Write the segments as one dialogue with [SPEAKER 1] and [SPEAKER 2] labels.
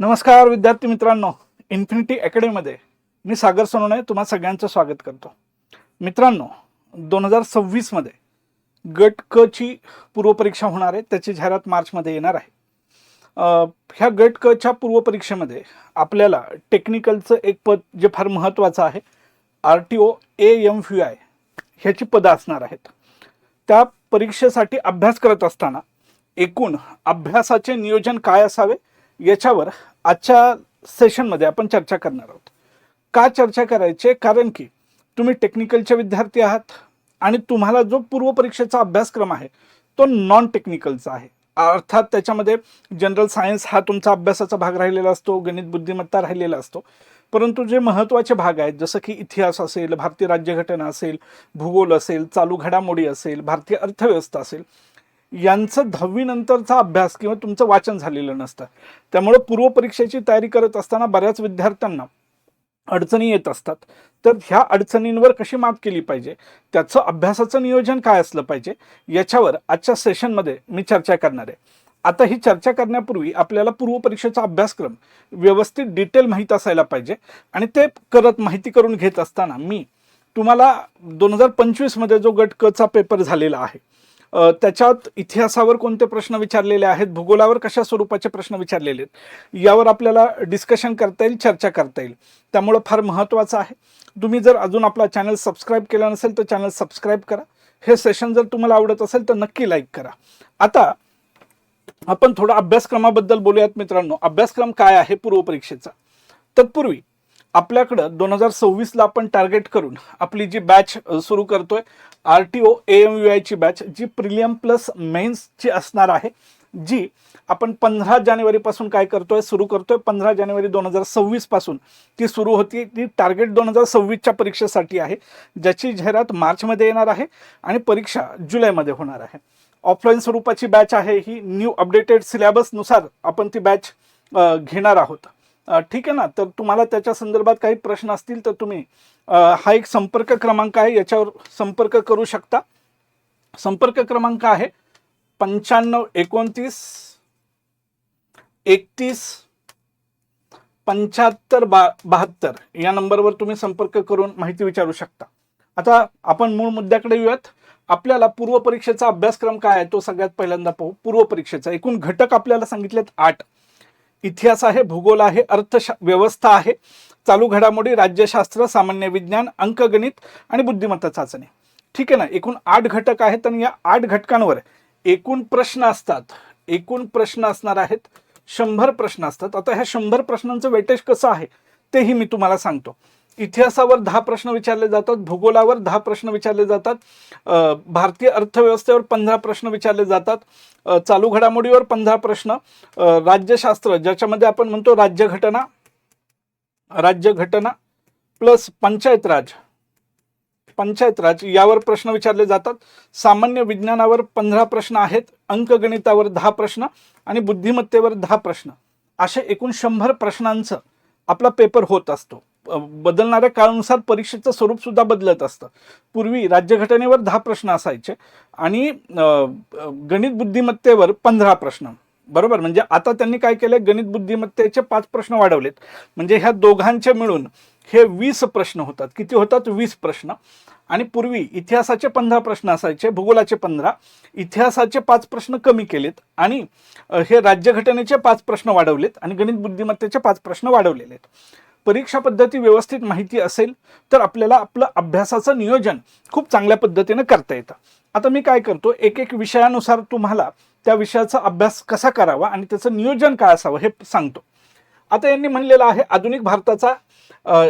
[SPEAKER 1] नमस्कार विद्यार्थी मित्रांनो, इन्फिनिटी अकॅडमीमध्ये मी सागर सोनवणे तुम्हा सगळ्यांचं स्वागत करतो. मित्रांनो, 2026मध्ये गट क ची पूर्वपरीक्षा होणार आहे. त्याची जाहिरात मार्चमध्ये येणार आहे. ह्या गट क च्या पूर्वपरीक्षेमध्ये आपल्याला टेक्निकलचं एक पद जे फार महत्त्वाचं आहे, RTO AMVI ह्याची पदं असणार आहेत. त्या परीक्षेसाठी अभ्यास करत असताना एकूण अभ्यासाचे नियोजन काय असावे याच्यावर आजच्या सेशनमध्ये आपण चर्चा करणार आहोत. का चर्चा करायचे? कारण की तुम्ही टेक्निकलचे विद्यार्थी आहात आणि तुम्हाला जो पूर्वपरीक्षेचा अभ्यासक्रम आहे तो नॉन टेक्निकलचा आहे. अर्थात त्याच्यामध्ये जनरल सायन्स हा तुमचा अभ्यासाचा भाग राहिलेला असतो, गणित बुद्धिमत्ता राहिलेला असतो. परंतु जे महत्त्वाचे भाग आहेत, जसं की इतिहास असेल, भारतीय राज्यघटना असेल, भूगोल असेल, चालू घडामोडी असेल, भारतीय अर्थव्यवस्था असेल, यांचं 10वी नंतरचा अभ्यास किंवा तुमचं वाचन झालेलं नसतं. त्यामुळे पूर्वपरीक्षेची तयारी करत असताना बऱ्याच विद्यार्थ्यांना अडचणी येत असतात. तर ह्या अडचणींवर कशी मात केली पाहिजे, त्याचं अभ्यासाचं नियोजन काय असलं पाहिजे, याच्यावर आजच्या सेशनमध्ये मी चर्चा करणार आहे. आता ही चर्चा करण्यापूर्वी आपल्याला पूर्वपरीक्षेचा अभ्यासक्रम व्यवस्थित डिटेल माहीत असायला पाहिजे आणि ते माहिती करून घेत असताना मी तुम्हाला 2025मध्ये जो गट क चा पेपर झालेला आहे त्याच्यात इतिहासावर कोणते प्रश्न विचारलेले आहेत, भूगोलावर कशा स्वरूपाचे प्रश्न विचारलेले आहेत, यावर आपल्याला डिस्कशन करता येईल, चर्चा करता येईल. त्यामुळं फार महत्त्वाचं आहे. तुम्ही जर अजून आपला चॅनल सबस्क्राईब केला नसेल तर चॅनल सबस्क्राईब करा. हे सेशन जर तुम्हाला आवडत असेल तर नक्की लाईक करा. आता आपण थोडं अभ्यासक्रमाबद्दल बोलूयात मित्रांनो. अभ्यासक्रम काय आहे पूर्वपरीक्षेचा? तत्पूर्वी आपल्याकडं 2026ला आपण टार्गेट करून आपली जी बॅच सुरू करतोय, RTO AMVI ची बॅच, जी प्रिलियम प्लस मेन्सची असणार आहे, जी आपण 15 जानेवारीपासून काय करतोय, सुरू करतोय. 15 जानेवारी 2026 पासून ती सुरू होती. ती टार्गेट 2026च्या परीक्षेसाठी आहे, ज्याची जाहिरात मार्चमध्ये येणार आहे आणि परीक्षा जुलैमध्ये होणार आहे. ऑफलाईन स्वरूपाची बॅच आहे ही. न्यू अपडेटेड सिलेबसनुसार आपण ती बॅच घेणार आहोत. ठीक आहे ना. तर तुम्हाला त्याच्या संदर्भात काही प्रश्न असतील तर तुम्ही हा एक संपर्क क्रमांक आहे, याच्यावर संपर्क करू शकता. संपर्क क्रमांक आहे 95 29 31 75 72. या नंबरवर तुम्ही संपर्क करून माहिती विचारू शकता. आता आपण मूळ मुद्द्याकडे येऊयात. आपल्याला पूर्वपरीक्षेचा अभ्यासक्रम काय आहे तो सगळ्यात पहिल्यांदा पाहू. पूर्वपरीक्षेचा एकूण घटक आपल्याला सांगितलेत 8. इतिहास आहे, भूगोल आहे, व्यवस्था आहे, चालू घडामोडी, राज्यशास्त्र, सामान्य विज्ञान, अंकगणित आणि बुद्धिमत्ता चाचणी. ठीक आहे ना. एकूण 8 घटक आहेत आणि या 8 घटकांवर एकूण प्रश्न असतात. एकूण प्रश्न असणार आहेत 100 प्रश्न असतात. आता ह्या 100 प्रश्नांचं वेटेज कसं आहे तेही मी तुम्हाला सांगतो. इतिहासावर 10 प्रश्न विचारले जातात, भूगोलावर 10 प्रश्न विचारले जातात, भारतीय अर्थव्यवस्थेवर 15 प्रश्न विचारले जातात, चालू घडामोडीवर 15 प्रश्न, राज्यशास्त्र ज्याच्यामध्ये आपण म्हणतो राज्यघटना प्लस पंचायत राज यावर प्रश्न विचारले जातात. सामान्य विज्ञानावर 15 प्रश्न आहेत, अंकगणितावर 10 प्रश्न आणि बुद्धिमत्तेवर 10 प्रश्न. असे एकूण 100 प्रश्नांचं आपला पेपर होत असतो. बदलणाऱ्या काळानुसार परीक्षेचं स्वरूप सुद्धा बदलत असतं. पूर्वी राज्यघटनेवर 10 प्रश्न असायचे आणि गणित बुद्धिमत्तेवर 15 प्रश्न. बरोबर. म्हणजे आता त्यांनी काय केलं, गणित बुद्धिमत्तेचे 5 प्रश्न वाढवलेत. म्हणजे ह्या दोघांचे मिळून हे 20 प्रश्न होतात. किती होतात? 20 प्रश्न. आणि पूर्वी इतिहासाचे 15 प्रश्न असायचे, भूगोलाचे 15, इतिहासाचे 5 प्रश्न कमी केलेत आणि हे राज्यघटनेचे 5 प्रश्न वाढवलेत आणि गणित बुद्धिमत्तेचे 5 प्रश्न वाढवलेले आहेत. परीक्षा पद्धती व्यवस्थित माहिती असेल तर आपल्याला आपलं अभ्यासाचं नियोजन खूप चांगल्या पद्धतीने करता येतं. आता मी काय करतो, एक विषयानुसार तुम्हाला त्या विषयाचा अभ्यास कसा करावा आणि त्याचं नियोजन काय असावं हे सांगतो. आता यांनी म्हणलेलं आहे आधुनिक भारताचा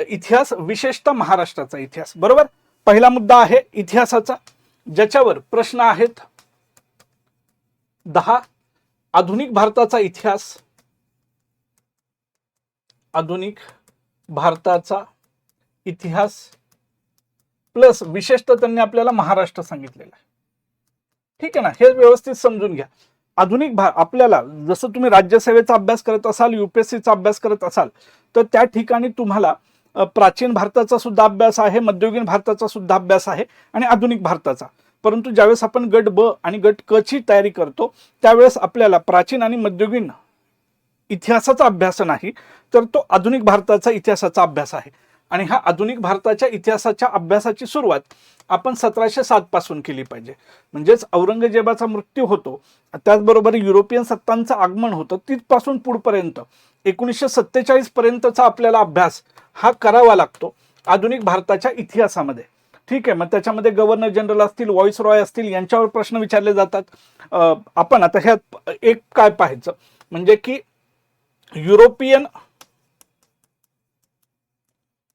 [SPEAKER 1] इतिहास, विशेषतः महाराष्ट्राचा इतिहास. बरोबर. पहिला मुद्दा आहे इतिहासाचा, ज्याच्यावर प्रश्न आहेत 10. आधुनिक भारताचा इतिहास, आधुनिक भारताचा इतिहास प्लस विशेषतः त्यांनी आपल्याला महाराष्ट्र सांगितलेला आहे. ठीक आहे ना. हे व्यवस्थित समजून घ्या. आधुनिक आपल्याला जसं तुम्ही राज्यसेवेचा अभ्यास करत असाल, UPSCचा अभ्यास करत असाल तर त्या ठिकाणी तुम्हाला प्राचीन भारताचा सुद्धा अभ्यास आहे, मध्ययुगीन भारताचा सुद्धा अभ्यास आहे आणि आधुनिक भारताचा. परंतु ज्यावेळेस आपण गट ब आणि गट क ची तयारी करतो त्यावेळेस आपल्याला प्राचीन आणि मध्ययुगीन इतिहासाचा अभ्यास नाही, तर तो आधुनिक भारताचा इतिहासाचा अभ्यास आहे. आणि ह्या आधुनिक भारताच्या इतिहासाच्या अभ्यासाची सुरुवात आपण 1707 पासून केली पाहिजे. म्हणजेच औरंगजेबाचा मृत्यू होतो, त्याचबरोबर युरोपियन सत्तांचं आगमन होतं, तिथपासून पुढपर्यंत 1947 पर्यंतचा आपल्याला अभ्यास हा करावा लागतो आधुनिक भारताच्या इतिहासामध्ये. ठीक आहे, मग त्याच्यामध्ये गव्हर्नर जनरल असतील, व्हॉइस रॉय असतील, यांच्यावर प्रश्न विचारले जातात. आपण आता ह्यात एक काय पाहायचं म्हणजे की युरोपियन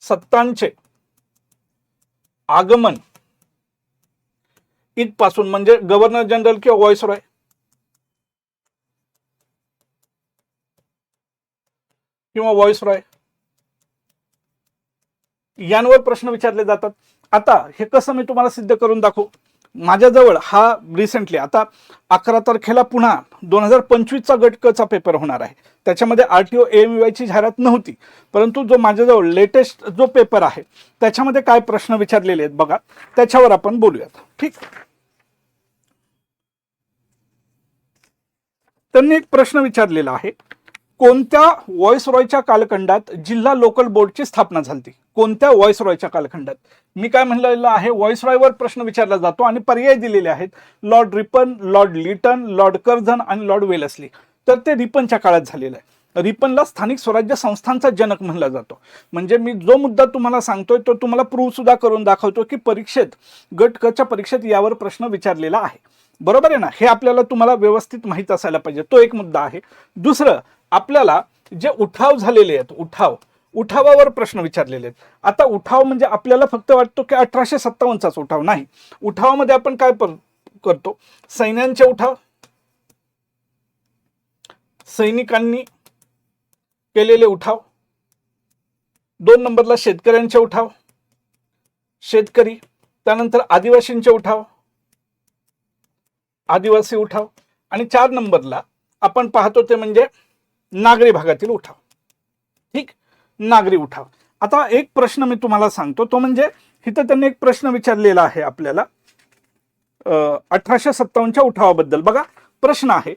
[SPEAKER 1] सत्तांचे आगमन इथपासून, म्हणजे गव्हर्नर जनरल किंवा व्हॉइस रॉय किंवा व्हॉइस रॉय यांवर प्रश्न विचारले जातात. आता हे कसं मी तुम्हाला सिद्ध करून दाखवू. माझ्याजवळ हा रिसेंटली आता 11 तारखेला पुन्हा 2025चा गट क चा पेपर होणार आहे. त्याच्यामध्ये RTO AMVY ची जाहिरात नव्हती, परंतु जो माझ्याजवळ लेटेस्ट जो पेपर आहे त्याच्यामध्ये काय प्रश्न विचारलेले आहेत बघा, त्याच्यावर आपण बोलूयात. ठीक, त्यांनी एक प्रश्न विचारलेला आहे, कोणत्या व्हॉइस रॉयच्या कालखंडात जिल्हा लोकल बोर्डची स्थापना झाली. कोणत्या व्हॉइस रॉयच्या कालखंडात. मी काय म्हणलेलं आहे, व्हॉइस रॉयवर प्रश्न विचारला जातो आणि पर्याय दिलेले आहेत, lord Ripon, lord Lytton, lord Curzon आणि लॉर्ड वेलस्ली. तर ते रिपनच्या काळात झालेलं आहे. रिपनला स्थानिक स्वराज्य संस्थांचा जनक म्हणला जातो. म्हणजे मी जो मुद्दा तुम्हाला सांगतोय तो तुम्हाला प्रूव्ह सुद्धा करून दाखवतो की परीक्षेत गट क च्या परीक्षेत यावर प्रश्न विचारलेला आहे. बरोबर आहे ना. हे आपल्याला तुम्हाला व्यवस्थित माहित असायला पाहिजे. तो एक मुद्दा आहे. दुसरं, आपल्याला जे उठाव झालेले आहेत, उठावावर प्रश्न विचारलेले आहेत. आता उठाव म्हणजे आपल्याला फक्त वाटतो की 1857चाच उठाव नाही. उठावामध्ये आपण काय करतो, सैन्यांचे उठाव, सैनिकांनी केलेले उठाव. 2 नंबरला शेतकऱ्यांचे उठाव, शेतकरी. त्यानंतर आदिवासींचे उठाव, आदिवासी उठाव. आणि 4 नंबरला आपण पाहतो ते म्हणजे नागरी भागातील उठाव. ठीक, नागरी उठाव. आता एक प्रश्न मी तुम्हाला सांगतो, तो म्हणजे इथं त्यांनी एक प्रश्न विचारलेला आहे आपल्याला 1857च्या उठावाबद्दल. बघा प्रश्न आहे,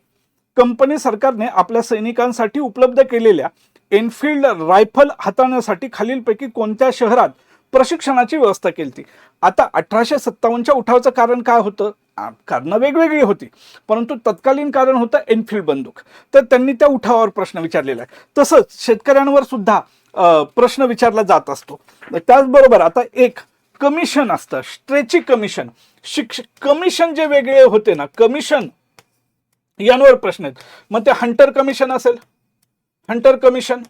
[SPEAKER 1] कंपनी सरकारने आपल्या सैनिकांसाठी उपलब्ध केलेल्या एनफिल्ड रायफल हाताळण्यासाठी खालीलपैकी कोणत्या शहरात प्रशिक्षणाची व्यवस्था केली. आता 1857च्या उठावाचं कारण काय होतं, कारण वेगवेगळी होती, परंतु तत्कालीन कारण होतं एनफिल्ड बंदूक. तर त्यांनी त्या उठावावर प्रश्न विचारलेला आहे. तसंच शेतकऱ्यांवर सुद्धा प्रश्न विचारला जात असतो. त्याचबरोबर आता एक कमिशन असतं, स्ट्रेची कमिशन. कमिशन जे वेगळे होते ना, कमिशन यांवर प्रश्न आहेत. मग ते हंटर कमिशन असेल, हंटर कमिशन,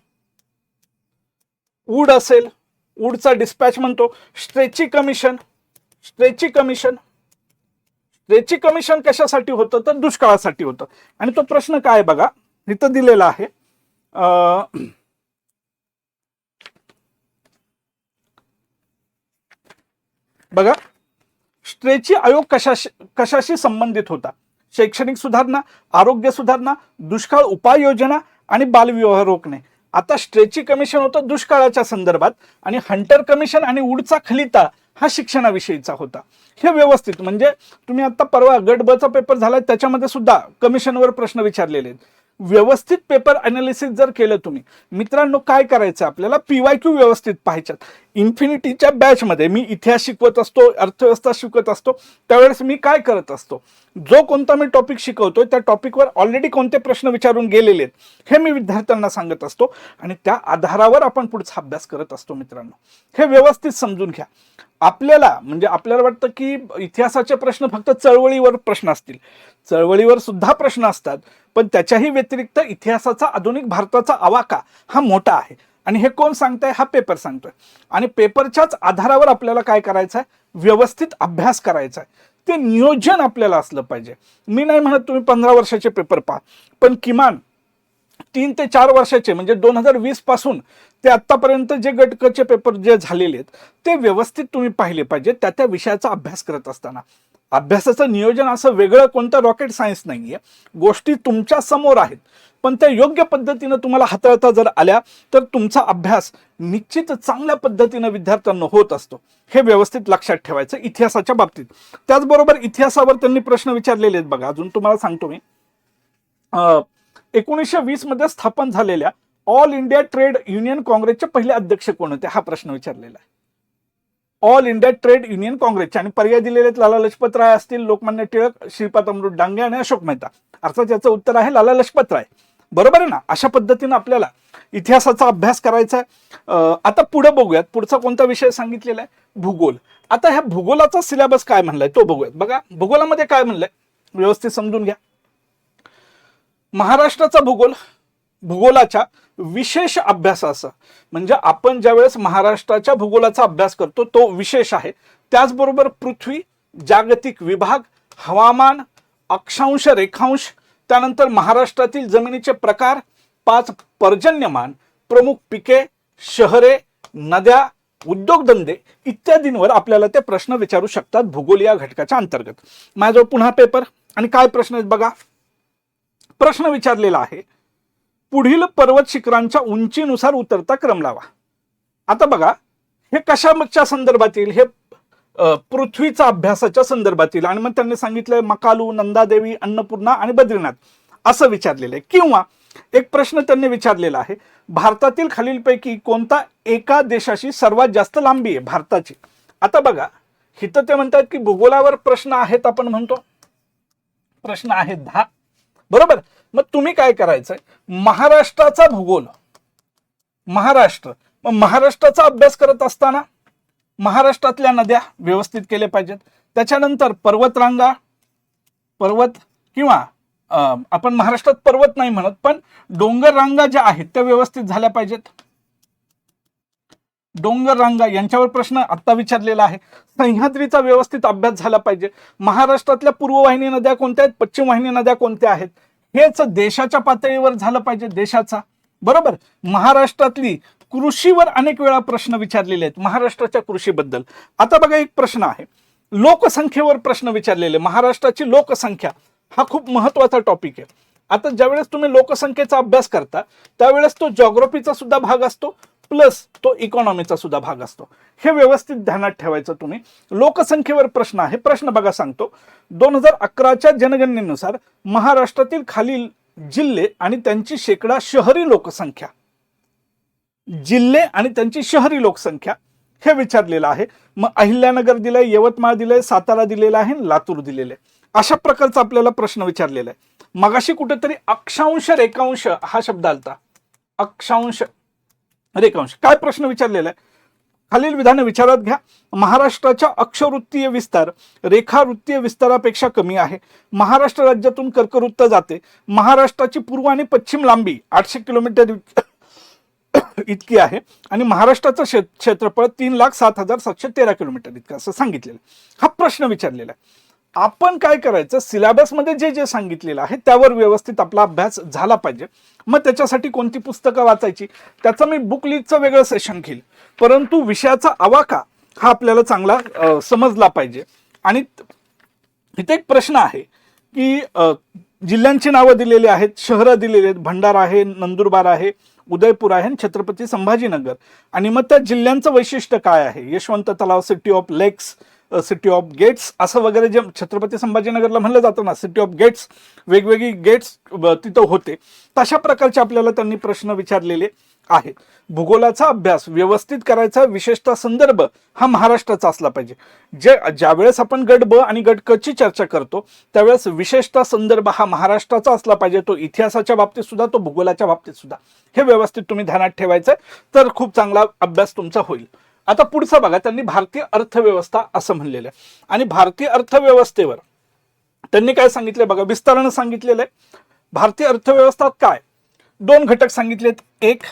[SPEAKER 1] वूड असेल, वूडचा डिस्पॅच म्हणतो, stretchy commission, stretchy commission. Stretchy commission कशासाठी होतं तर दुष्काळासाठी होतं. आणि तो प्रश्न काय बघा इथं दिलेला आहे, बघा स्ट्रेची आयोग कशाशी संबंधित होता. शैक्षणिक सुधारणा, आरोग्य सुधारणा, दुष्काळ उपाययोजना आणि बालविवाह रोखणे. आता स्ट्रेची कमिशन होतं दुष्काळाच्या संदर्भात आणि हंटर कमिशन आणि वूडचा खलिता हा शिक्षणाविषयीचा होता. हे व्यवस्थित म्हणजे तुम्ही आता परवा गट ब चा पेपर झाला त्याच्यामध्ये सुद्धा कमिशनवर प्रश्न विचारलेले आहेत. व्यवस्थित पेपर अनालिसिस जर केलं तुम्ही मित्रांनो, काय करायचं आपल्याला, PYQ व्यवस्थित पाहायच्यात. इन्फिनिटीच्या बॅचमध्ये मी इतिहास शिकवत असतो, अर्थव्यवस्था शिकवत असतो, त्यावेळेस मी काय करत असतो, जो कोणता मी टॉपिक शिकवतोय त्या टॉपिकवर ऑलरेडी कोणते प्रश्न विचारून गेलेले आहेत हे मी विद्यार्थ्यांना सांगत असतो आणि त्या आधारावर आपण पुढचा अभ्यास करत असतो. मित्रांनो, हे व्यवस्थित समजून घ्या. आपल्याला म्हणजे आपल्याला वाटतं की इतिहासाचे प्रश्न फक्त चळवळीवर प्रश्न असतील, चळवळीवर सुद्धा प्रश्न असतात, पण त्याच्याही व्यतिरिक्त इतिहासाचा आधुनिक भारताचा आवाका हा मोठा आहे. आणि हे कोण सांगताय, हा पेपर सांगतोय. आणि पेपरच्याच आधारावर आपल्याला काय करायचं आहे, व्यवस्थित अभ्यास करायचा आहे. ते नियोजन आपल्याला असलं पाहिजे. मी नाही म्हणत तुम्ही 15 वर्षाचे पेपर पहा, पण किमान 3 ते 4 वर्षाचे म्हणजे 2020 पासून ते आतापर्यंत जे गट क चे पेपर जे झालेले आहेत ते व्यवस्थित तुम्ही पाहिले पाहिजे. त्या विषयाचा अभ्यास करत असताना अभ्यासाचं नियोजन असं वेगळं कोणतं रॉकेट सायन्स नाहीये. गोष्टी तुमच्या समोर आहेत, पण त्या योग्य पद्धतीनं तुम्हाला हाताळता जर आल्या तर तुमचा अभ्यास निश्चित चांगल्या पद्धतीनं विद्यार्थ्यांना होत असतो. हे व्यवस्थित लक्षात ठेवायचं इतिहासाच्या बाबतीत. त्याचबरोबर इतिहासावर त्यांनी प्रश्न विचारलेले आहेत. बघा अजून तुम्हाला सांगतो मी, 1920 मध्ये स्थापन झालेल्या ऑल इंडिया ट्रेड युनियन काँग्रेसचे पहिले अध्यक्ष कोण होते, हा प्रश्न विचारलेला आहे. ऑल इंडिया ट्रेड युनियन काँग्रेसचे, आणि पर्याय दिलेले आहेत लाला लजपत राय असतील, लोकमान्य टिळक, श्रीपाद अमृत डांगे आणि अशोक मेहता. अर्थात याचं उत्तर आहे लाला लजपत राय. बरोबर आहे ना. अशा पद्धतीने आपल्याला इतिहासाचा अभ्यास करायचा आहे. आता पुढे बघूयात पुढचा कोणता विषय सांगितलेला आहे, भूगोल. आता ह्या भूगोलाचा सिलेबस काय म्हणलाय तो बघूयात. बघा भूगोलामध्ये काय म्हणलंय व्यवस्थित समजून घ्या. महाराष्ट्राचा भूगोल, भूगोलाच्या विशेष अभ्यासाचं, म्हणजे आपण ज्यावेळेस महाराष्ट्राच्या भूगोलाचा अभ्यास करतो तो विशेष आहे. त्याचबरोबर पृथ्वी, जागतिक विभाग, हवामान, अक्षांश, रेखांश, त्यानंतर महाराष्ट्रातील जमिनीचे प्रकार, 5 पर्जन्यमान, प्रमुख पिके, शहरे, नद्या, उद्योगधंदे इत्यादींवर आपल्याला ते प्रश्न विचारू शकतात भूगोल या घटकाच्या अंतर्गत. माझ्याजवळ पुन्हा पेपर आणि काय प्रश्न आहेत बघा. प्रश्न विचारलेला आहे, पुढील पर्वत शिखरांच्या उंचीनुसार उतरता क्रम लावा. आता बघा हे कशाच्या संदर्भात येईल, हे पृथ्वीचा अभ्यासाच्या संदर्भात येईल. आणि मग त्यांनी सांगितलंय मकालू, नंदादेवी, अन्नपूर्णा आणि बद्रीनाथ असं विचारलेलं आहे. किंवा एक प्रश्न त्यांनी विचारलेला आहे, भारतातील खालीलपैकी कोणता एका देशाशी सर्वात जास्त लांबी आहे भारताची. आता बघा इथं ते म्हणतात की भूगोलावर प्रश्न आहेत, आपण म्हणतो प्रश्न आहेत 10. बरोबर. मग तुम्ही काय करायचंय, महाराष्ट्राचा भूगोल, महाराष्ट्र, मग महाराष्ट्राचा अभ्यास करत असताना महाराष्ट्रातल्या नद्या व्यवस्थित केले पाहिजेत. त्याच्यानंतर पर्वतरांगा, पर्वत किंवा आपण महाराष्ट्रात पर्वत नाही म्हणत पण डोंगर रांगा ज्या आहेत त्या व्यवस्थित झाल्या पाहिजेत. डोंगर रांगा यांच्यावर प्रश्न आता विचारलेला आहे. सह्याद्रीचा व्यवस्थित अभ्यास झाला पाहिजे. महाराष्ट्रातल्या पूर्ववाहिनी नद्या कोणत्या आहेत, पश्चिम वाहिनी नद्या कोणत्या आहेत, हेच देशाच्या पातळीवर झालं पाहिजे, देशाचा. बरोबर. महाराष्ट्रातली कृषीवर अनेक वेळा प्रश्न विचारलेले आहेत, महाराष्ट्राच्या कृषीबद्दल. आता बघा एक प्रश्न आहे, लोकसंख्येवर प्रश्न विचारलेले. महाराष्ट्राची लोकसंख्या हा खूप महत्वाचा टॉपिक आहे. आता ज्यावेळेस तुम्ही लोकसंख्येचा अभ्यास करता त्यावेळेस तो जॉग्राफीचा सुद्धा भाग असतो प्लस तो इकॉनॉमीचा सुद्धा भाग असतो. हे व्यवस्थित ध्यानात ठेवायचं तुम्ही. लोकसंख्येवर प्रश्न आहे. प्रश्न बघा सांगतो, 2011च्या जनगणनेनुसार महाराष्ट्रातील खालील जिल्हे आणि त्यांची शेकडा शहरी लोकसंख्या, जिल्हे आणि त्यांची शहरी लोकसंख्या हे विचारलेलं आहे. मग अहिल्यानगर दिलंय, यवतमाळ दिलंय, सातारा दिलेला आहे, लातूर दिलेलं आहे. अशा प्रकारचा आपल्याला प्रश्न विचारलेला आहे. मगाशी कुठेतरी अक्षांश रेखांश हा शब्द आलता, अक्षांश रेखांश. काय प्रश्न विचारलेला आहे, खालील विधाने विचारात घ्या. महाराष्ट्राच्या अक्षवृत्तीय विस्तार रेखावृत्तीय विस्तारापेक्षा कमी आहे. महाराष्ट्र राज्यातून कर्कवृत्त जाते. महाराष्ट्राची पूर्व आणि पश्चिम लांबी 800 किलोमीटर इतकी आहे आणि महाराष्ट्राचं क्षेत्रफळ 3,07,713 किलोमीटर इतकं असं सांगितलेलं. हा प्रश्न विचारलेला आहे. आपण काय करायचं, सिलेबसमध्ये जे जे सांगितलेलं आहे त्यावर व्यवस्थित आपला अभ्यास झाला पाहिजे. मग त्याच्यासाठी कोणती पुस्तकं वाचायची त्याचं मी बुक लीगचं वेगळं सेशन घेईल, परंतु विषयाचा आवाका हा आपल्याला चांगला समजला पाहिजे. आणि इथे एक प्रश्न आहे की जिल्ह्यांची नावं दिलेली आहेत, शहरं दिलेली आहेत, भंडारा आहे, नंदुरबार आहे, उदयपूर आहे, छत्रपती संभाजीनगर. आणि मग त्या जिल्ह्यांचं वैशिष्ट्य काय आहे, यशवंत तलाव, सिटी ऑफ लेक्स, सिटी ऑफ गेट्स असं वगैरे जे छत्रपती संभाजीनगरला म्हणलं जातं ना, सिटी ऑफ गेट्स, वेगवेगळी गेट्स तिथं होते. तशा प्रकारचे आपल्याला त्यांनी प्रश्न विचारलेले आहेत. भूगोलाचा अभ्यास व्यवस्थित करायचा, विशेषतः संदर्भ हा महाराष्ट्राचा असला पाहिजे. ज्यावेळेस आपण गट ब आणि गट क ची चर्चा करतो त्यावेळेस विशेषतः संदर्भ हा महाराष्ट्राचा असला पाहिजे. तो इतिहासाच्या बाबतीत सुद्धा, तो भूगोलाच्या बाबतीत सुद्धा. हे व्यवस्थित तुम्ही ध्यानात ठेवायचं, तर खूप चांगला अभ्यास तुमचा होईल. आता पुढचा बघा, त्यांनी भारतीय अर्थव्यवस्था असं म्हणलेलं आहे. आणि भारतीय अर्थव्यवस्थेवर त्यांनी काय सांगितलंय बघा, विस्तारानं सांगितलेलं आहे. भारतीय अर्थव्यवस्था काय, 2 घटक सांगितलेत, एक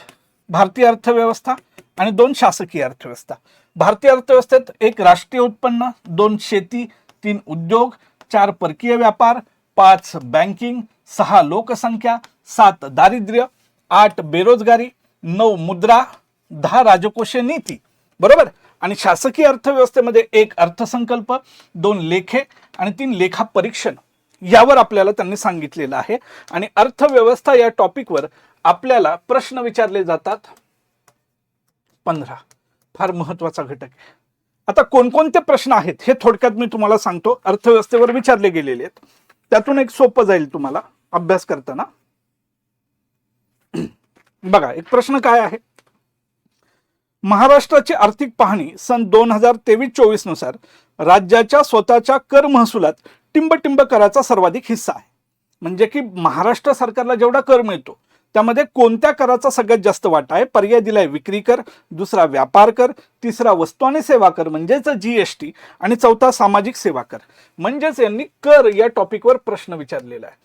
[SPEAKER 1] भारतीय अर्थव्यवस्था आणि 2 शासकीय अर्थव्यवस्था. भारतीय अर्थव्यवस्थेत 1 राष्ट्रीय उत्पन्न, 2 शेती, 3 उद्योग, 4 परकीय व्यापार, 5 बँकिंग, 6 लोकसंख्या, 7 दारिद्र्य, 8 बेरोजगारी, 9 मुद्रा, 10 राजकोषीय नीती. बरोबर. आणि शासकीय अर्थव्यवस्थेमध्ये 1 अर्थसंकल्प, 2 लेखे आणि 3 लेखा परीक्षण यावर आपल्याला त्यांनी सांगितलेलं आहे. आणि अर्थव्यवस्था या टॉपिकवर आपल्याला प्रश्न विचारले जातात 15. फार महत्वाचा घटक आहे. आता कोणकोणते प्रश्न आहेत हे थोडक्यात मी तुम्हाला सांगतो. अर्थव्यवस्थेवर विचारले गेलेले आहेत, त्यातून एक सोपं जाईल तुम्हाला अभ्यास करताना. बघा एक प्रश्न काय आहे, महाराष्ट्राची आर्थिक पाहणी सन 2023-24 नुसार राज्याच्या स्वतःच्या कर महसुलात टिंबटिंब कराचा सर्वाधिक हिस्सा आहे. म्हणजे की महाराष्ट्र सरकारला जेवढा कर मिळतो त्यामध्ये कोणत्या कराचा सगळ्यात जास्त वाटा आहे? पर्याय दिलाय विक्री कर, दुसरा व्यापार कर, तिसरा वस्तू आणि सेवा कर म्हणजेच जीएसटी आणि चौथा सामाजिक सेवा कर. म्हणजेच यांनी कर या टॉपिकवर प्रश्न विचारलेला आहे.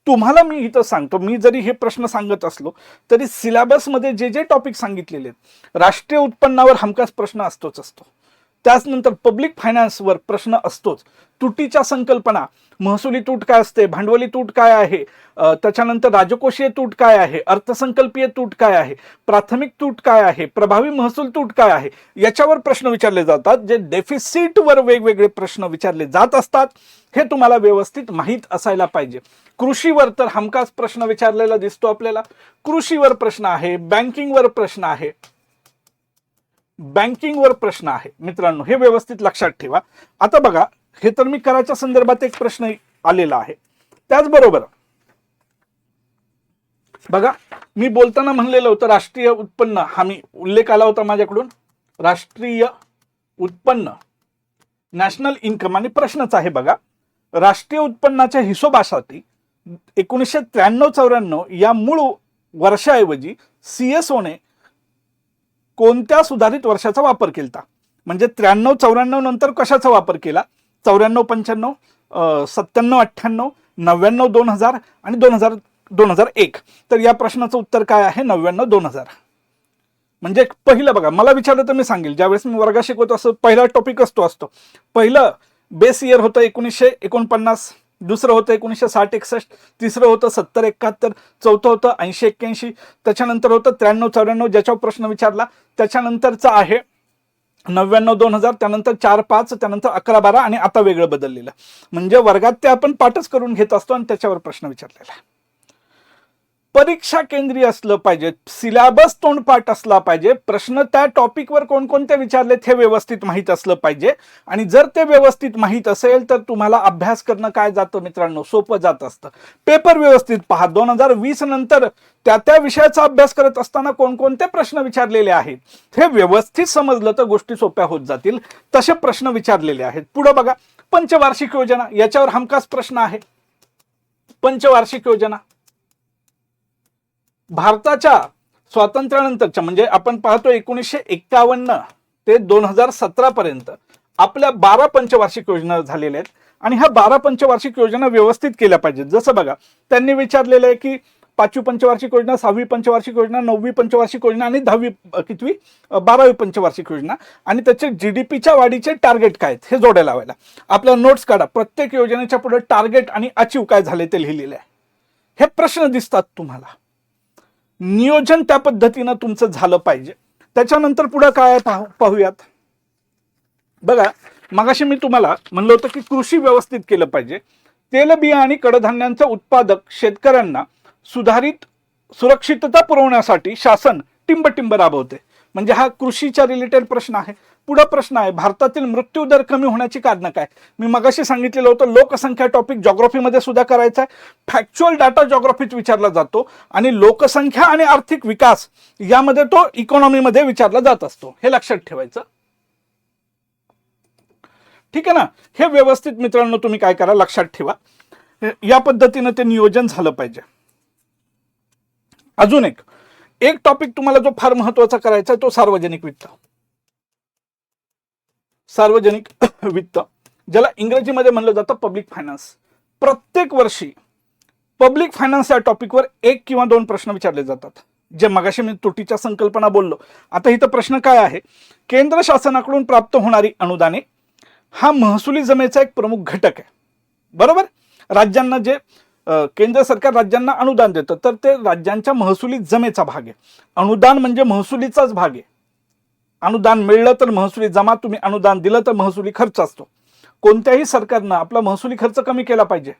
[SPEAKER 1] तुम्हाला मी इथं सांगतो, मी जरी हे प्रश्न सांगत असलो तरी सिलेबसमध्ये जे जे टॉपिक सांगितलेले आहेत, राष्ट्रीय उत्पन्नावर हमखास प्रश्न असतोच असतो. त्याचनंतर पब्लिक फायनान्सवर प्रश्न असतोच. तुटीच्या संकल्पना, महसुली तूट काय असते, भांडवली तूट काय आहे, त्याच्यानंतर राजकोषीय तूट काय आहे, अर्थसंकल्पीय तूट काय आहे, प्राथमिक तूट काय आहे, प्रभावी महसूल तूट काय आहे, याच्यावर प्रश्न विचारले जातात. जे डेफिसिटवर वेगवेगळे प्रश्न विचारले जात असतात हे तुम्हाला व्यवस्थित माहीत असायला पाहिजे. कृषीवर तर हमखास प्रश्न विचारलेला दिसतो आपल्याला. कृषीवर प्रश्न आहे, बँकिंगवर प्रश्न आहे, बँकिंगवर प्रश्न आहे. मित्रांनो हे व्यवस्थित लक्षात ठेवा. आता बघा, हे तर मी कराच्या संदर्भात एक प्रश्न आलेला आहे. त्याचबरोबर बघा, मी बोलताना म्हणलेलं होतं राष्ट्रीय उत्पन्न, हा मी उल्लेख आला होता माझ्याकडून, राष्ट्रीय उत्पन्न नॅशनल इन्कम, आणि प्रश्नच आहे बघा, राष्ट्रीय उत्पन्नाच्या हिशोबासाठी 1993-94 या मूळ वर्षाऐवजी CSOने कोणत्या सुधारित वर्षाचा वापर केला? म्हणजे 93-94 नंतर कशाचा वापर केला? 94-95, 97-98, 99-2000 आणि 2000-2001. तर या प्रश्नाचं उत्तर काय आहे? 99-2000. म्हणजे पहिलं बघा, मला विचारलं तर मी सांगेल, ज्यावेळेस मी वर्गात शिकवतो असं पहिला टॉपिक असतो. पहिलं बेस इयर होतं 1949, दुसरं होतं 1960-61, तिसरं होतं 70-71, चौथं होतं 80-81, त्याच्यानंतर होतं 93-94 ज्याच्यावर प्रश्न विचारला, त्याच्यानंतरचं आहे 99-2000, त्यानंतर 4-5, त्यानंतर 11-12 आणि आता वेगळं बदललेलं. म्हणजे वर्गात ते आपण पाठच करून घेत असतो आणि त्याच्यावर प्रश्न विचारलेला आहे. परीक्षा केंद्रीय असलं पाहिजे, सिलेबस तोंडपाठ असला पाहिजे, प्रश्न त्या टॉपिकवर कोणकोणते विचारलेत हे व्यवस्थित माहीत असलं पाहिजे. आणि जर ते व्यवस्थित माहीत असेल तर तुम्हाला अभ्यास करणं काय जातं मित्रांनो, सोपं जात असतं. पेपर व्यवस्थित पहा. 2020 नंतर त्या विषयाचा अभ्यास करत असताना कोणकोणते प्रश्न विचारलेले आहेत हे व्यवस्थित समजलं तर गोष्टी सोप्या होत जातील. तसे प्रश्न विचारलेले आहेत. पुढे बघा, पंचवार्षिक योजना, याच्यावर हमखास प्रश्न आहे. पंचवार्षिक योजना भारताच्या स्वातंत्र्यानंतरच्या, म्हणजे आपण पाहतो 1951 ते 2017 पर्यंत आपल्या 12 पंचवार्षिक योजना झालेल्या आहेत. आणि ह्या 12 पंचवार्षिक योजना व्यवस्थित केल्या पाहिजेत. जसं बघा, त्यांनी विचारलेलं आहे की 5वी पंचवार्षिक योजना, 6वी पंचवार्षिक योजना, 9वी पंचवार्षिक योजना आणि 12वी पंचवार्षिक योजना, आणि त्याचे GDPच्या वाढीचे टार्गेट काय आहेत हे जोड्या लावायला. आपल्या नोट्स काढा, प्रत्येक योजनेच्या पुढे टार्गेट आणि अचीव काय झाले ते लिहिलेले आहे. हे प्रश्न दिसतात तुम्हाला. नियोजन त्या पद्धतीनं तुमचं झालं पाहिजे. त्याच्यानंतर पुढे काय पाहूयात. बघा, मगाशी मी तुम्हाला म्हणलं होतं की कृषी व्यवस्थित केलं पाहिजे. तेलबिया आणि कडधान्यांचा उत्पादक शेतकऱ्यांना सुरक्षितता पुरवण्यासाठी शासन टिंबटिंब राबवते. म्हणजे हा कृषीच्या रिलेटेड प्रश्न आहे. पुढे प्रश्न आहे, भारतातील मृत्यू दर कमी होण्याची कारणं काय? मी मगाशी सांगितलेलं होतं लोकसंख्या टॉपिक जॉग्राफीमध्ये सुद्धा करायचा आहे. फॅक्च्युअल डाटा जॉग्राफीत विचारला जातो आणि लोकसंख्या आणि आर्थिक विकास यामध्ये तो इकॉनॉमीमध्ये विचारला जात असतो. हे लक्षात ठेवायचं. ठीक आहे ना. हे व्यवस्थित मित्रांनो तुम्ही काय करा, लक्षात ठेवा. या पद्धतीने ते नियोजन झालं पाहिजे. अजून एक टॉपिक तुम्हाला जो फार महत्वाचा करायचा आहे तो सार्वजनिक वित्त. सार्वजनिक वित्त, ज्याला इंग्रजीमध्ये म्हणलं जातं पब्लिक फायनान्स. प्रत्येक वर्षी पब्लिक फायनान्स या टॉपिकवर 1 किंवा 2 प्रश्न विचारले जातात. जे मगाशी मी तुटीच्या संकल्पना बोललो, आता इथं प्रश्न काय आहे, केंद्र शासनाकडून प्राप्त होणारी अनुदाने हा महसुली जमेचा एक प्रमुख घटक आहे. बरोबर. राज्यांना जे केंद्र सरकार राज्यांना अनुदान देतं तर ते राज्यांच्या महसुली जमेचा भाग आहे. अनुदान म्हणजे महसुलीचाच भाग आहे. अनुदान मिळलं तर महसुली जमा, तुम्ही अनुदान दिलं तर महसुली खर्च असतो. कोणत्याही सरकारनं आपला महसुली खर्च कमी केला पाहिजे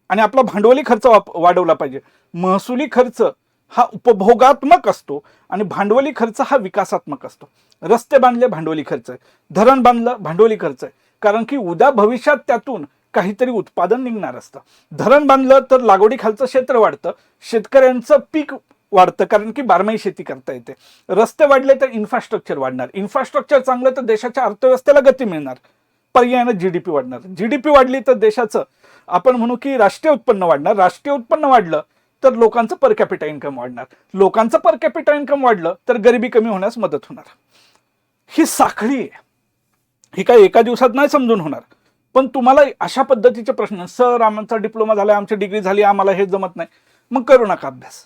[SPEAKER 1] आणि आपला भांडवली खर्च वाढवला पाहिजे. महसुली खर्च हा उपभोगात्मक असतो आणि भांडवली खर्च हा विकासात्मक असतो. रस्ते बांधले भांडवली खर्च आहे, धरण बांधलं भांडवली खर्च आहे, कारण की उद्या भविष्यात त्यातून काहीतरी उत्पादन निघणार असतं. धरण बांधलं तर लागवडी खालचं क्षेत्र वाढतं, शेतकऱ्यांचं पीक वाढतं, कारण की बारमाही शेती करता येते. रस्ते वाढले तर इन्फ्रास्ट्रक्चर वाढणार, इन्फ्रास्ट्रक्चर चांगलं तर देशाच्या अर्थव्यवस्थेला गती मिळणार, पर्यायानं जीडीपी वाढणार, जीडीपी वाढली तर देशाचं आपण म्हणू की राष्ट्रीय उत्पन्न वाढणार, राष्ट्रीय उत्पन्न वाढलं तर लोकांचं पर कॅपिटा इन्कम वाढणार, लोकांचं पर कॅपिटा इन्कम वाढलं तर गरिबी कमी होण्यास मदत होणार. ही साखळी आहे, ही काय एका दिवसात नाही समजून होणार. पण तुम्हाला अशा पद्धतीचे प्रश्न, सर आमचा डिप्लोमा झाला, आमची डिग्री झाली, आम्हाला हे जमत नाही, मग करू नका अभ्यास.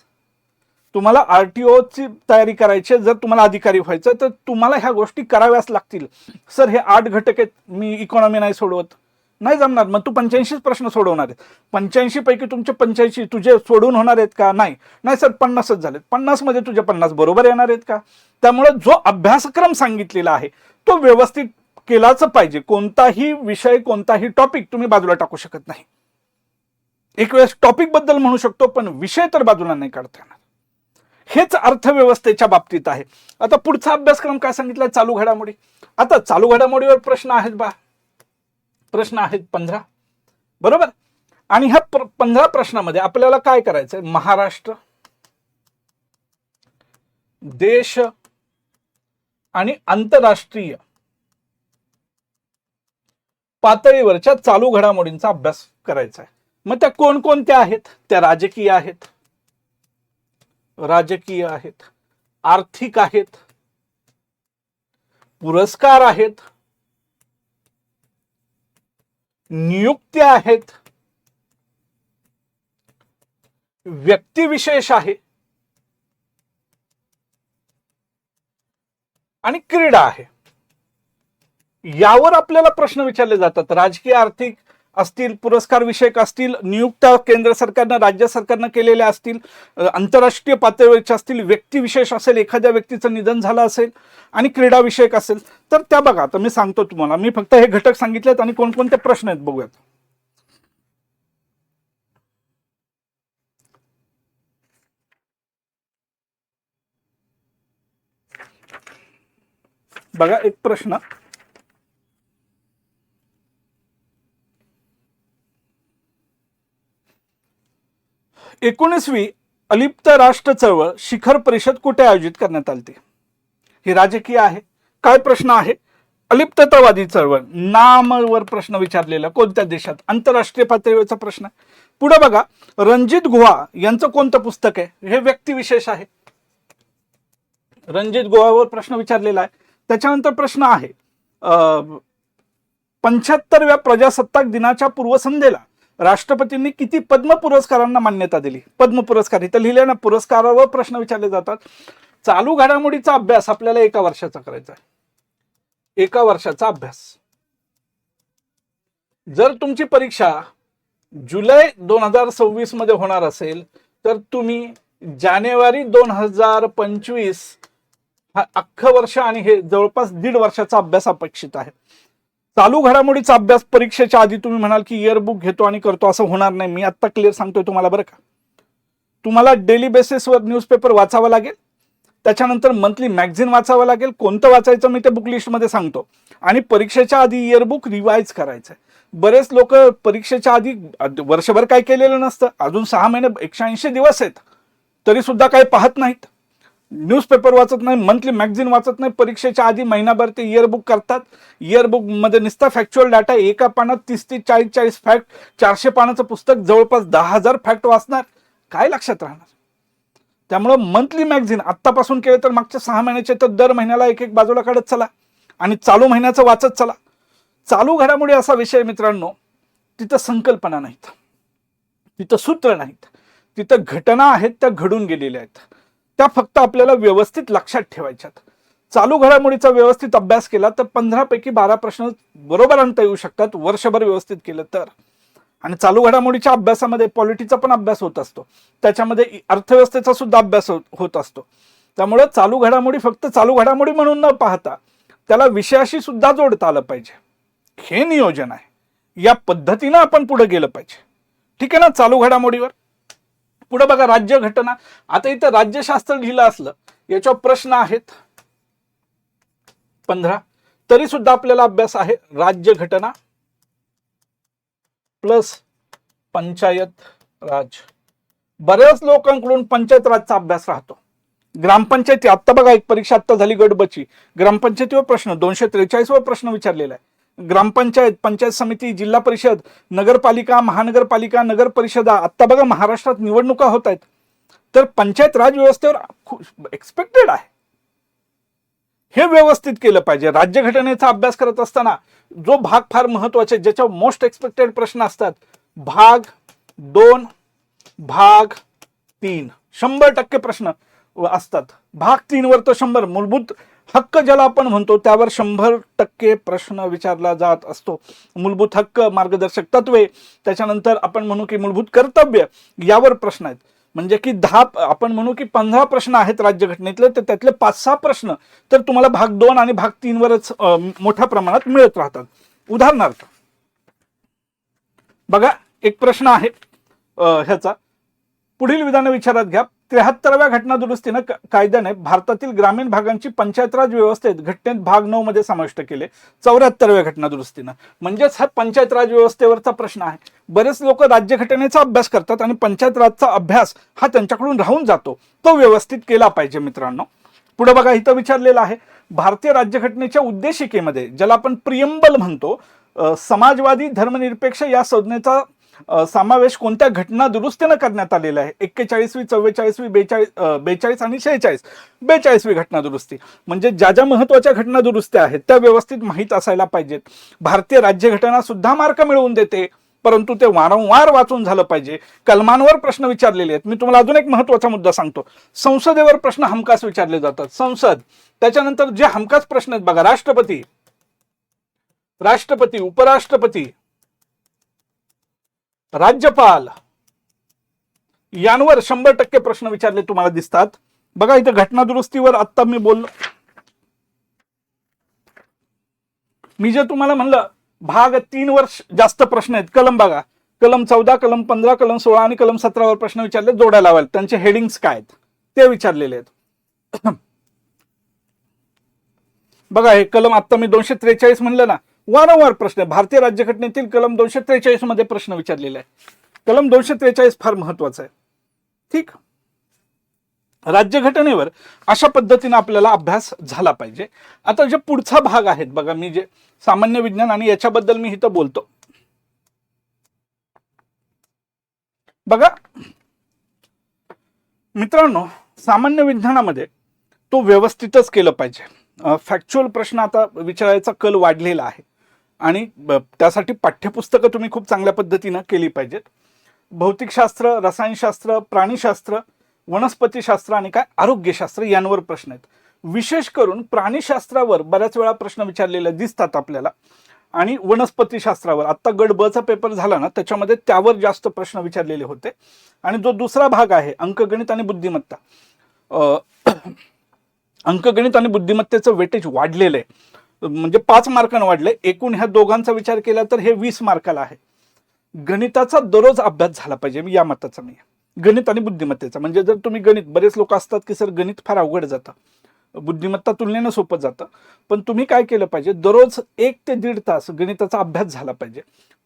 [SPEAKER 1] तुम्हाला आरटीओची तयारी करायची, जर तुम्हाला अधिकारी व्हायचं तर तुम्हाला ह्या गोष्टी कराव्याच लागतील. सर हे 8 घटक आहेत, मी इकॉनॉमी नाही सोडवत, नाही जमणार. मग तू 85 प्रश्न सोडवणार आहेत, 85 पैकी तुमचे 85 तुझे सोडून होणार आहेत का? नाही. नाही सर 50च झालेत, 50 मध्ये तुझे 50 बरोबर येणार आहेत का? त्यामुळे जो अभ्यासक्रम सांगितलेला आहे तो व्यवस्थित केलाच पाहिजे. कोणताही विषय, कोणताही टॉपिक तुम्ही बाजूला टाकू शकत नाही. एक वेळेस टॉपिक बद्दल म्हणू शकतो, पण विषय तर बाजूला नाही काढता येणार. हेच अर्थव्यवस्थेच्या बाबतीत आहे. आता पुढचा अभ्यासक्रम काय सांगितलाय? चालू घडामोडी. आता चालू घडामोडीवर प्रश्न आहेत बा, प्रश्न आहेत 15, बरोबर. आणि ह्या 15 प्रश्नामध्ये आपल्याला काय करायचंय? महाराष्ट्र, देश आणि आंतरराष्ट्रीय पातळीवरच्या चालू घडामोडींचा अभ्यास करायचा आहे. मग त्या कोणकोणत्या आहेत? त्या राजकीय आहेत, आर्थिक आहेत, पुरस्कार आहेत, नियुक्त्या आहेत, व्यक्तिविशेष आहे आणि क्रीडा आहे. यावर आपल्याला प्रश्न विचारले जातात. राजकीय, आर्थिक असतील, पुरस्कार विषयक असतील, नियुक्त्या केंद्र सरकारनं राज्य सरकारनं केलेल्या असतील, आंतरराष्ट्रीय पातळीवरच्या असतील, व्यक्तिविशेष असेल, एखाद्या व्यक्तीचं निधन झालं असेल, आणि क्रीडा विषयक असेल तर त्या बघा. आता मी सांगतो तुम्हाला, मी फक्त हे घटक सांगितलेत आणि कोणकोणते प्रश्न आहेत बघूयात. बघा एक प्रश्न, एकोणीसवी अलिप्त राष्ट्र चळवळ शिखर परिषद कुठे आयोजित करण्यात आली? ही राजकीय आहे. काय प्रश्न आहे? अलिप्ततावादी चळवळ, नामवर प्रश्न विचारलेला, कोणत्या देशात? आंतरराष्ट्रीय पातळीवरचा प्रश्न. पुढे बघा, रणजित गुहा यांचं कोणतं पुस्तक आहे? हे व्यक्तिविशेष आहे. रणजित गुहावर प्रश्न विचारलेला आहे. त्याच्यानंतर प्रश्न आहे 75व्या प्रजासत्ताक दिनाच्या पूर्वसंध्येला राष्ट्रपतींनी किती पद्म पुरस्कारांना मान्यता दिली? पद्म पुरस्कार इथं लिहिले ना, पुरस्कारावर प्रश्न विचारले जातात. चालू घडामोडीचा अभ्यास आपल्याला 1 वर्षाचा करायचा आहे. 1 वर्षाचा अभ्यास. जर तुमची परीक्षा जुलै 2026 मध्ये होणार असेल तर तुम्ही जानेवारी 2025 हा अख्खं वर्ष आणि हे जवळपास 1.5 वर्षाचा अभ्यास अपेक्षित आहे. चालू घडामोडीचा अभ्यास परीक्षेच्या आधी तुम्ही म्हणाल की इयरबुक घेतो आणि करतो, असं होणार नाही. मी आता क्लिअर सांगतोय तुम्हाला बरं का. तुम्हाला डेली बेसिसवर न्यूजपेपर वाचावा लागेल, त्याच्यानंतर मंथली मॅगझिन वाचावं लागेल. कोणतं वाचायचं मी ते बुक लिस्टमध्ये सांगतो. आणि परीक्षेच्या आधी इयरबुक रिवाइज करायचं. बरेच लोक परीक्षेच्या आधी वर्षभर काय केलेलं नसतं, अजून 6 महिने 180 दिवस आहेत तरी सुद्धा काही पाहत नाहीत, न्यूजपेपर वाचत नाही, मंथली मॅगझिन वाचत नाही. परीक्षेच्या आधी महिनाभर ते इयरबुक करतात. इयरबुक मध्ये नुसता फॅक्च्युअल डाटा, एका पानात 30 ते 40 फॅक्ट, 400 पानाचं पुस्तक, जवळपास 10,000 फॅक्ट वाचणार, काय लक्षात राहणार? त्यामुळे मंथली मॅगझिन आत्तापासून केलं तर मागच्या 6 महिन्याचे तर दर महिन्याला एक बाजूला काढत चला आणि चालू महिन्याचं वाचत चला. चालू घडामोडी असा विषय मित्रांनो, तिथं संकल्पना नाहीत, तिथं सूत्र नाहीत, तिथं घटना आहेत, त्या घडून गेलेल्या आहेत, त्या फक्त आपल्याला व्यवस्थित लक्षात ठेवायच्यात. चालू घडामोडीचा व्यवस्थित अभ्यास केला तर 15 पैकी 12 प्रश्न बरोबर आणता येऊ शकतात, वर्षभर व्यवस्थित केलं तर. आणि चालू घडामोडीच्या अभ्यासामध्ये पॉलिटिक्सचा पण अभ्यास होत असतो, त्याच्यामध्ये अर्थव्यवस्थेचा सुद्धा अभ्यास होत असतो. त्यामुळे चालू घडामोडी फक्त चालू घडामोडी म्हणून न पाहता त्याला विषयाशी सुद्धा जोडता आलं पाहिजे. हे नियोजन आहे. या पद्धतीनं आपण पुढे गेलं पाहिजे. ठीक आहे ना. चालू घडामोडीवर पुढे बघा, राज्य घटना. आता इथं राज्यशास्त्र लिहिलं असलं, याच्यावर प्रश्न आहेत 15, तरी सुद्धा आपल्याला अभ्यास आहे. राज्य घटना प्लस पंचायत राज, बऱ्याच लोकांकडून पंचायत राजचा अभ्यास राहतो. ग्रामपंचायती आत्ता बघा, एक परीक्षा आत्ता झाली गडबची, ग्रामपंचायतीवर प्रश्न 243 वर प्रश्न विचारलेला आहे. ग्रामपंचायत, पंचायत समिती, जिल्हा परिषद, नगरपालिका, महानगरपालिका, नगर परिषदा, आत्ता बघा महाराष्ट्रात निवडणुका होत आहेत. तर पंचायत राज व्यवस्थेवर एक्सपेक्टेड आहे. हे व्यवस्थित केलं पाहिजे. राज्यघटनेचा अभ्यास करत असताना जो भाग फार महत्वाचे, ज्याच्यावर मोस्ट एक्सपेक्टेड प्रश्न असतात, भाग 2, भाग 3, 100% प्रश्न असतात. भाग 3 वर तर 100, मूलभूत हक्क ज्याला आपण म्हणतो त्यावर 100% प्रश्न विचारला जात असतो. मूलभूत हक्क, मार्गदर्शक तत्वे, त्याच्यानंतर आपण म्हणू की मूलभूत कर्तव्य, यावर प्रश्न आहेत. म्हणजे की 10, आपण म्हणू की 15 प्रश्न आहेत राज्यघटनेतले, तर त्यातले 5-6 प्रश्न तर तुम्हाला भाग 2 आणि भाग 3 वरच मोठ्या प्रमाणात मिळत राहतात. उदाहरणार्थ बघा, एक प्रश्न आहे ह्याचा, पुढील विधान विचारात घ्या. 73व्या घटना दुरुस्तीनं कायद्याने भारतातील ग्रामीण भागांची पंचायत राज व्यवस्थेत घटनेत भाग 9 मध्ये समाविष्ट केले. 74व्या घटना दुरुस्तीनं, म्हणजेच हा पंचायत राज व्यवस्थेवरचा प्रश्न आहे. बरेच लोक राज्यघटनेचा अभ्यास करतात आणि पंचायत राजचा अभ्यास हा त्यांच्याकडून राहून जातो. तो व्यवस्थित केला पाहिजे मित्रांनो. पुढे बघा, इथं विचारलेलं आहे, भारतीय राज्यघटनेच्या उद्देशिकेमध्ये, ज्याला आपण प्रियम्बल म्हणतो, समाजवादी धर्मनिरपेक्ष या संज्ञेचा समावेश कोणत्या घटना दुरुस्तीनं करण्यात आलेला आहे? 41वी, 44वी, 42 आणि 46. 42वी घटना दुरुस्ती. म्हणजे ज्या ज्या महत्वाच्या घटना दुरुस्त्या आहेत त्या व्यवस्थित माहीत असायला पाहिजेत. भारतीय राज्यघटना सुद्धा मार्क मिळवून देते, परंतु ते वारंवार वाचून झालं पाहिजे. कलमांवर प्रश्न विचारलेले आहेत. मी तुम्हाला अजून एक महत्वाचा मुद्दा सांगतो, संसदेवर प्रश्न हमखास विचारले जातात. संसद, त्याच्यानंतर जे हमखास प्रश्न आहेत बघा, राष्ट्रपती, उपराष्ट्रपती, राज्यपाल, यांवर 100% प्रश्न विचारले तुम्हाला दिसतात. बघा इथं घटना दुरुस्तीवर आत्ता मी बोललो, मी जे तुम्हाला म्हणलं भाग 3 वर जास्त प्रश्न आहेत. कलम बघा, कलम 14, कलम 15, कलम 16 आणि कलम 17 वर प्रश्न विचारले, जोड्या लावाल, त्यांचे हेडिंग्स काय आहेत ते विचारलेले आहेत. बघा हे कलम, आता मी 243 म्हणलं ना, वारंवार प्रश्न. भारतीय राज्यघटनेतील कलम 243 मध्ये प्रश्न विचारलेला आहे. कलम 243 फार महत्वाचा आहे. ठीक, राज्यघटनेवर अशा पद्धतीने आपल्याला अभ्यास झाला पाहिजे. आता जे पुढचा भाग आहेत बघा, मी जे सामान्य विज्ञान आणि याच्याबद्दल मी इथं बोलतो. बघा मित्रांनो, सामान्य विज्ञानामध्ये तो व्यवस्थितच केलं पाहिजे. फॅक्च्युअल प्रश्न आता विचारायचा कल वाढलेला आहे आणि त्यासाठी पाठ्यपुस्तकं तुम्ही खूप चांगल्या पद्धतीनं केली पाहिजेत. भौतिकशास्त्र, रसायनशास्त्र, प्राणीशास्त्र, वनस्पतीशास्त्र आणि काय आरोग्यशास्त्र यांवर प्रश्न आहेत. विशेष करून प्राणीशास्त्रावर बऱ्याच वेळा प्रश्न विचारलेले दिसतात आपल्याला, आणि वनस्पतीशास्त्रावर आत्ता गट ब चा पेपर झाला ना, त्याच्यामध्ये त्यावर जास्त प्रश्न विचारलेले होते. आणि जो दुसरा भाग आहे अंकगणित आणि बुद्धिमत्ता, अंकगणित आणि बुद्धिमत्तेचं वेटेज वाढलेलं आहे, म्हणजे 5 मार्कांना वाढले. एकूण ह्या दोघांचा विचार केला तर हे 20 मार्काला आहे. गणिताचा दररोज अभ्यास झाला पाहिजे, मी या मताचा मी. गणित आणि बुद्धिमत्तेचा, म्हणजे जर तुम्ही गणित, बरेच लोक असतात की सर गणित फार अवघड जातं, बुद्धिमत्ता तुलनेनं सोपं जातं, पण तुम्ही काय केलं पाहिजे, दररोज 1 ते 1.5 तास गणिताचा अभ्यास झाला पाहिजे.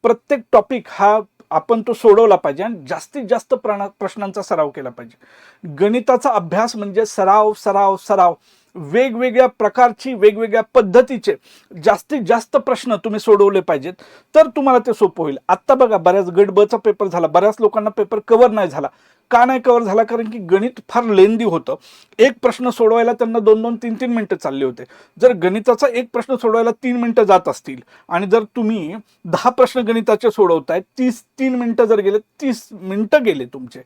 [SPEAKER 1] प्रत्येक टॉपिक हा आपण तो सोडवला पाहिजे आणि जास्तीत जास्त प्रश्नांचा सराव केला पाहिजे. गणिताचा अभ्यास म्हणजे सराव सराव सराव, वेगवेगळ्या प्रकारची, वेगवेगळ्या पद्धतीचे जास्तीत जास्त प्रश्न तुम्ही सोडवले पाहिजेत, तर तुम्हाला ते सोपं होईल. आत्ता बघा, बऱ्याच गट ब चा पेपर झाला, बऱ्याच लोकांना पेपर कव्हर नाही झाला. का नाही कव्हर झाला? कारण की गणित फार लेंदी होतं. एक प्रश्न सोडवायला त्यांना 2-2, 3-3 मिनिटं चालले होते. जर गणिताचा एक प्रश्न सोडवायला 3 मिनिटं जात असतील आणि जर तुम्ही 10 प्रश्न गणिताचे सोडवताय, 3 मिनिटं जर गेले, 30 मिनिटं गेले तुमचे,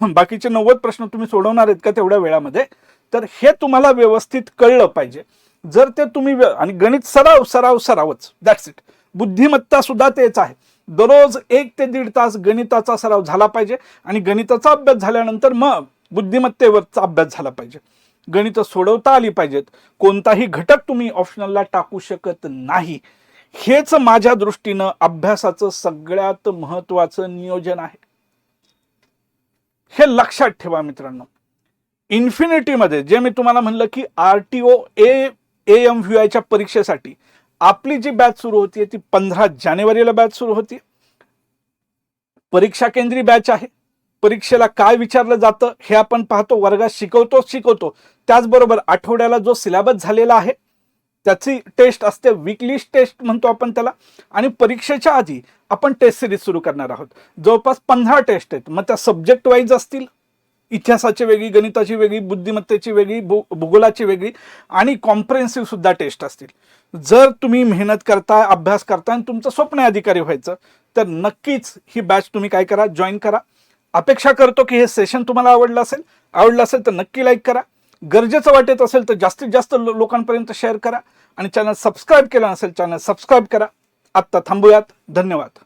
[SPEAKER 1] बाकीचे 90 प्रश्न तुम्ही सोडवणार आहेत का तेवढ्या वेळामध्ये? तर हे तुम्हाला व्यवस्थित कळलं पाहिजे. जर ते तुम्ही, आणि गणित सराव सराव सरावच, दॅट्स इट. बुद्धिमत्ता सुद्धा तेच आहे. दररोज 1 ते 1.5 तास गणिताचा सराव झाला पाहिजे आणि गणिताचा अभ्यास झाल्यानंतर मग बुद्धिमत्तेवरचा अभ्यास झाला पाहिजे. गणित सोडवता आली पाहिजेत. कोणताही घटक तुम्ही ऑप्शनलला टाकू शकत नाही. हेच माझ्या दृष्टीनं अभ्यासाचं सगळ्यात महत्वाचं नियोजन आहे. हे लक्षात ठेवा मित्रांनो. इन्फिनिटीमध्ये जे मी तुम्हाला म्हणलं की RTO AMVI च्या परीक्षेसाठी आपली जी बॅच सुरू होती ती 15 जानेवारीला बॅच सुरू होती. परीक्षा केंद्रीय बॅच आहे. परीक्षेला काय विचारलं जातं हे आपण पाहतो, वर्गात शिकवतो. त्याचबरोबर आठवड्याला जो सिलेबस झालेला आहे त्याची टेस्ट असते, वीकली टेस्ट म्हणतो आपण त्याला. आणि परीक्षेच्या आधी आपण टेस्ट सिरीज सुरू करणार आहोत. जवळपास 15 टेस्ट आहेत. मग त्या सब्जेक्ट वाईज असतील, इतिहासाची वेगळी, गणिताची वेगळी, बुद्धिमत्तेची वेगळी, भूगोलाची वेगळी आणि कॉम्प्रिहेन्सिव्ह सुद्धा टेस्ट असतील. जर तुम्ही मेहनत करताय, अभ्यास करताय आणि तुमचं स्वप्न आहे अधिकारी व्हायचं, तर नक्कीच ही बॅच तुम्ही काय करा, जॉईन करा. अपेक्षा करतो की हे सेशन तुम्हाला आवडलं असेल तर नक्की लाईक करा. गरजेचं वाटत असेल तर जास्तीत जास्त लोकांपर्यंत शेअर करा आणि चॅनल सबस्क्राईब केलं नसेल चॅनल सबस्क्राईब करा. आत्ता थांबूयात. धन्यवाद.